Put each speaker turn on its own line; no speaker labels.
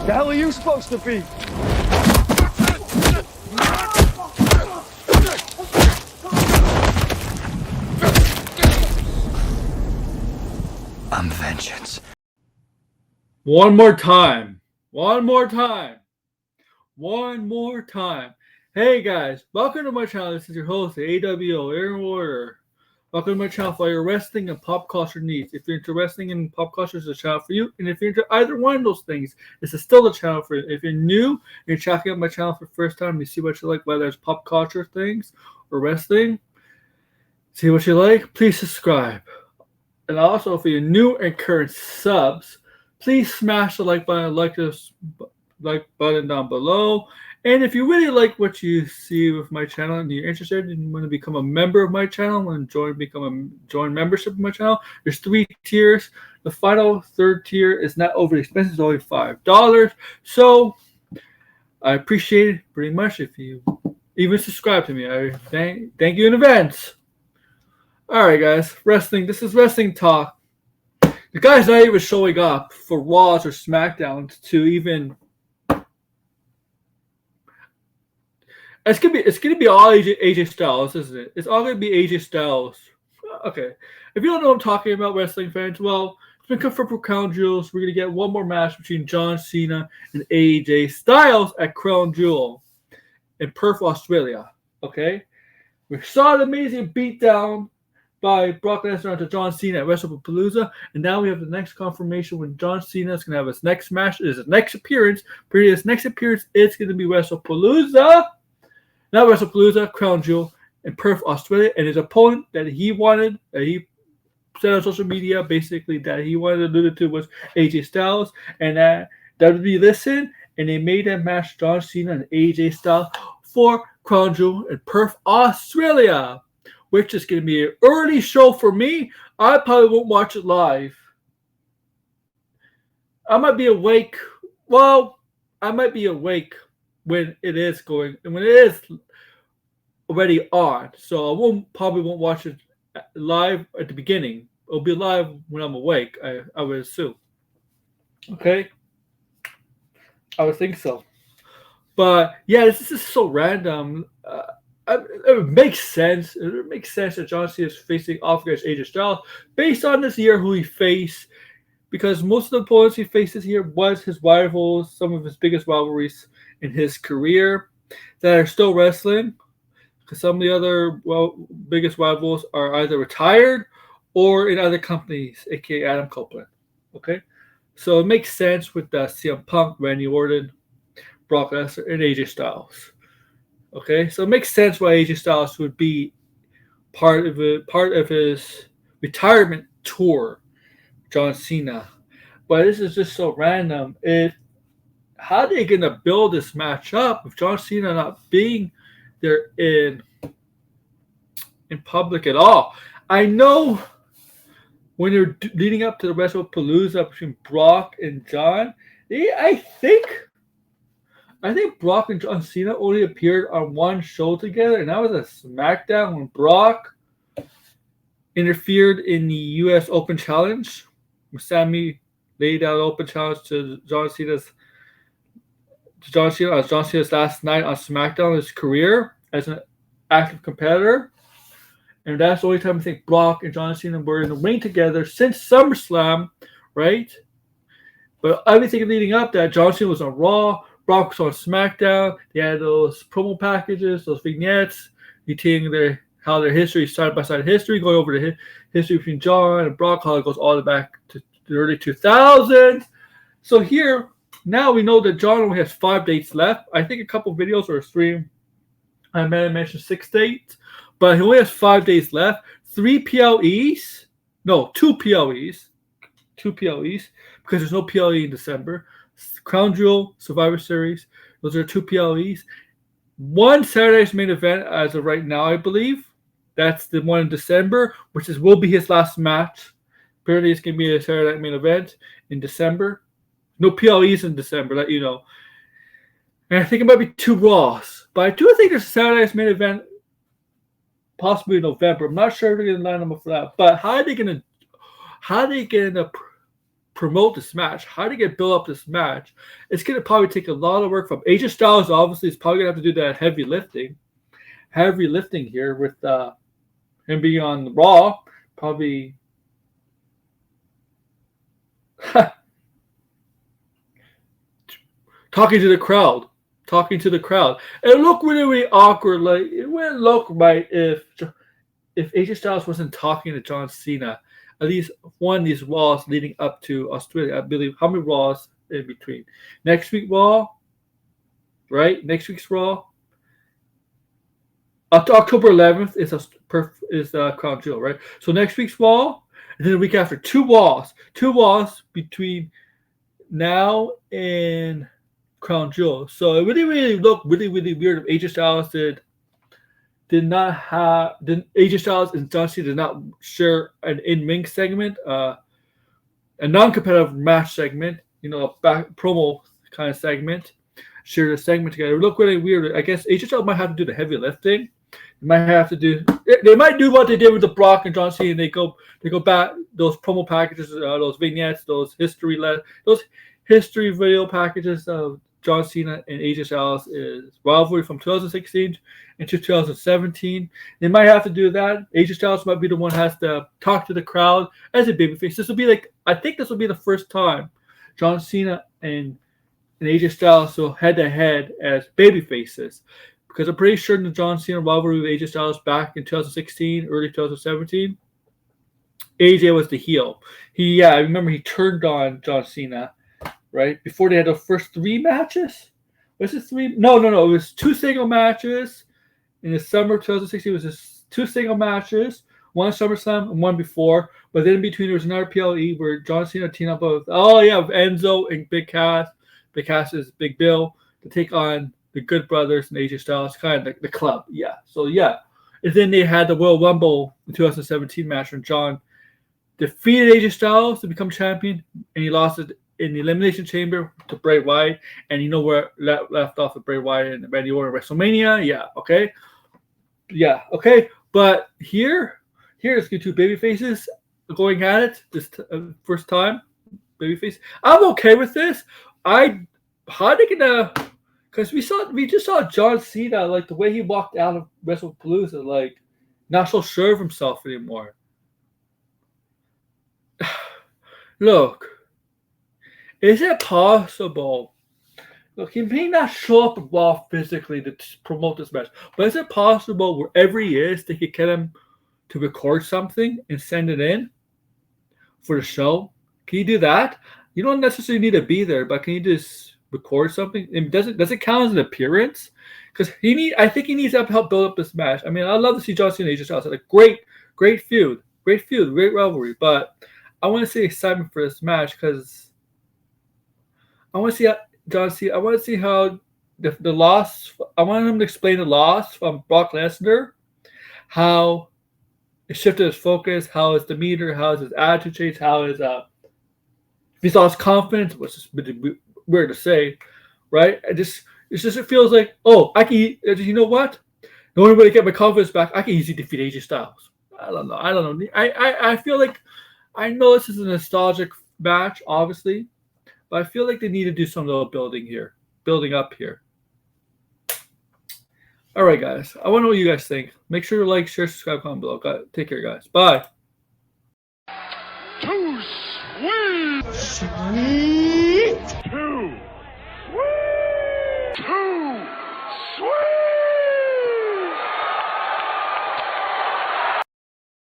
The hell are you supposed to be? I'm vengeance.
One more time. One more time. One more time. Hey guys, welcome to my channel. This is your host, AWO, Aaron Warrior. Welcome to my channel for your wrestling and pop culture needs. If you're into wrestling and pop culture, it's a channel for you. And if you're into either one of those things, this is still the channel for you. If you're new and you're checking out my channel for the first time, you see what you like, whether it's pop culture things or wrestling, see what you like, please subscribe. And also, if you're new and current subs, please smash the like button, like button down below. And if you really like what you see with my channel and you're interested and you want to become a member of my channel and join membership of my channel, there's 3 tiers. The final third tier is not overly expensive, it's only $5. So I appreciate it pretty much if you even subscribe to me. I thank you in advance. Alright guys, wrestling. This is wrestling talk. The guy's not even showing up for Raws or SmackDowns to even. It's gonna be all AJ Styles, isn't it? It's all gonna be AJ Styles. Okay. If you don't know what I'm talking about, wrestling fans, well, it's been confirmed for Crown Jewels. We're gonna get one more match between John Cena and AJ Styles at Crown Jewel in Perth, Australia. Okay. We saw an amazing beatdown by Brock Lesnar onto John Cena at WrestlePalooza, and now we have the next confirmation when John Cena is going to have his next match, his next appearance. His next appearance is going to be WrestlePalooza, not WrestlePalooza, Crown Jewel in Perth, Australia, and his opponent that he wanted, that he said on social media, basically that he wanted to allude to was AJ Styles, and that WWE listened, and they made that match John Cena and AJ Styles for Crown Jewel in Perth, Australia, which is going to be an early show for me. I probably won't watch it live. I might be awake. Well, I might be awake when it is going, and when it is already on. So I probably won't watch it live at the beginning. It'll be live when I'm awake, I would assume. Okay? I would think so. But yeah, this is so random. It makes sense. It makes sense that John Cena is facing off against AJ Styles based on this year who he faced, because most of the opponents he faced this year was his rivals, some of his biggest rivalries in his career that are still wrestling. Because some of the other biggest rivals are either retired or in other companies, aka Adam Copeland. Okay, so it makes sense with CM Punk, Randy Orton, Brock Lesnar, and AJ Styles. Okay, so it makes sense why AJ Styles would be part of his retirement tour, John Cena. But this is just so random. How are they gonna build this match up with John Cena not being there in public at all? I know when you're leading up to the WrestlePalooza between Brock and John, I think Brock and John Cena only appeared on one show together, and that was a SmackDown when Brock interfered in the U.S. Open Challenge. When Sammy laid out an open challenge to John Cena's last night on SmackDown in his career as an active competitor. And that's the only time I think Brock and John Cena were in the ring together since SummerSlam, right? But everything leading up that, John Cena was on Raw, Brock was on SmackDown. They had those promo packages, those vignettes, detailing how their history, side-by-side history, going over the history between John and Brock, how it goes all the way back to the early 2000s. So here, now we know that John only has 5 dates left. I think a couple videos or a stream, I may have mentioned 6 dates, but he only has 5 days left. 2 PLEs, because there's no PLE in December. Crown Jewel, Survivor Series, those are 2 PLEs. One Saturday's main event as of right now, I believe. That's the one in December, which will be his last match. Apparently it's going to be a Saturday main event in December. No PLEs in December, let you know. And I think it might be 2 Raws. But I do think there's a Saturday's main event possibly in November. I'm not sure if they're going to line them up for that. But how are they going to promote this match, how to get build up this match. It's gonna probably take a lot of work from AJ Styles. Obviously, is probably gonna have to do that heavy lifting here with him being on Raw. Probably talking to the crowd, It looked really, really awkward. Like it wouldn't look right if AJ Styles wasn't talking to John Cena. At least one of these Raws leading up to Australia. I believe how many Raws in between? Next week Raw, right? Next week's Raw. October 11th is Crown Jewel, right? So next week's Raw, and then the week after, two Raws between now and Crown Jewel. So it really, really looked really, really weird if AJ Styles AJ Styles and John Cena did not share an in-ring segment, a non-competitive match segment, a back promo kind of segment, share the segment together. It looked really weird. I guess AJ Styles might have to do the heavy lifting. They might do what they did with the Brock and John Cena. And they go back those promo packages, those vignettes, those history video packages of John Cena and AJ Styles is rivalry from 2016 into 2017. They might have to do that. AJ Styles might be the one who has to talk to the crowd as a babyface. I think this will be the first time John Cena and AJ Styles will head to head as babyfaces. Because I'm pretty sure in the John Cena rivalry with AJ Styles back in 2016, early 2017, AJ was the heel. I remember he turned on John Cena, right? Before they had the first three matches. Was it three? No. It was two single matches. In the summer of 2016, it was just two single matches. One SummerSlam and one before. But then in between, there was another PLE where John Cena teamed up with Enzo and Big Cass. Big Cass is Big Bill to take on the Good Brothers and AJ Styles, kind of the club. Yeah. So, yeah. And then they had the Royal Rumble in 2017 match when John defeated AJ Styles to become champion, and he lost it in the Elimination Chamber to Bray Wyatt. And you know where left off with Bray Wyatt and Randy Orton at WrestleMania? Yeah. Okay. Yeah. Okay. But here it's two baby faces going at it this first time. Babyface. I'm okay with this. How they gonna? Because we just saw John Cena, like the way he walked out of WrestlePalooza, like not so sure of himself anymore. Look, is it possible? Look, he may not show up at Raw physically to promote this match, but is it possible wherever he is, they could get him to record something and send it in for the show? Can you do that? You don't necessarily need to be there, but can you just record something? And does it count as an appearance? Because I think he needs to help build up this match. I mean, I'd love to see John Cena and AJ Styles. It's a great feud, great rivalry. But I want to see excitement for this match because I want to see John Cena. I want to see how the loss. I want him to explain the loss from Brock Lesnar, how it shifted his focus, how his demeanor, how his attitude changed, how his if he lost confidence, which is weird to say, right? It feels like, I can. You know what? The only way to get my confidence back, I can easily defeat AJ Styles. I don't know. I feel like I know this is a nostalgic match, obviously, but I feel like they need to do some little building up here. All right, guys. I want to know what you guys think. Make sure to like, share, subscribe, comment below. Take care, guys. Bye.
Too sweet.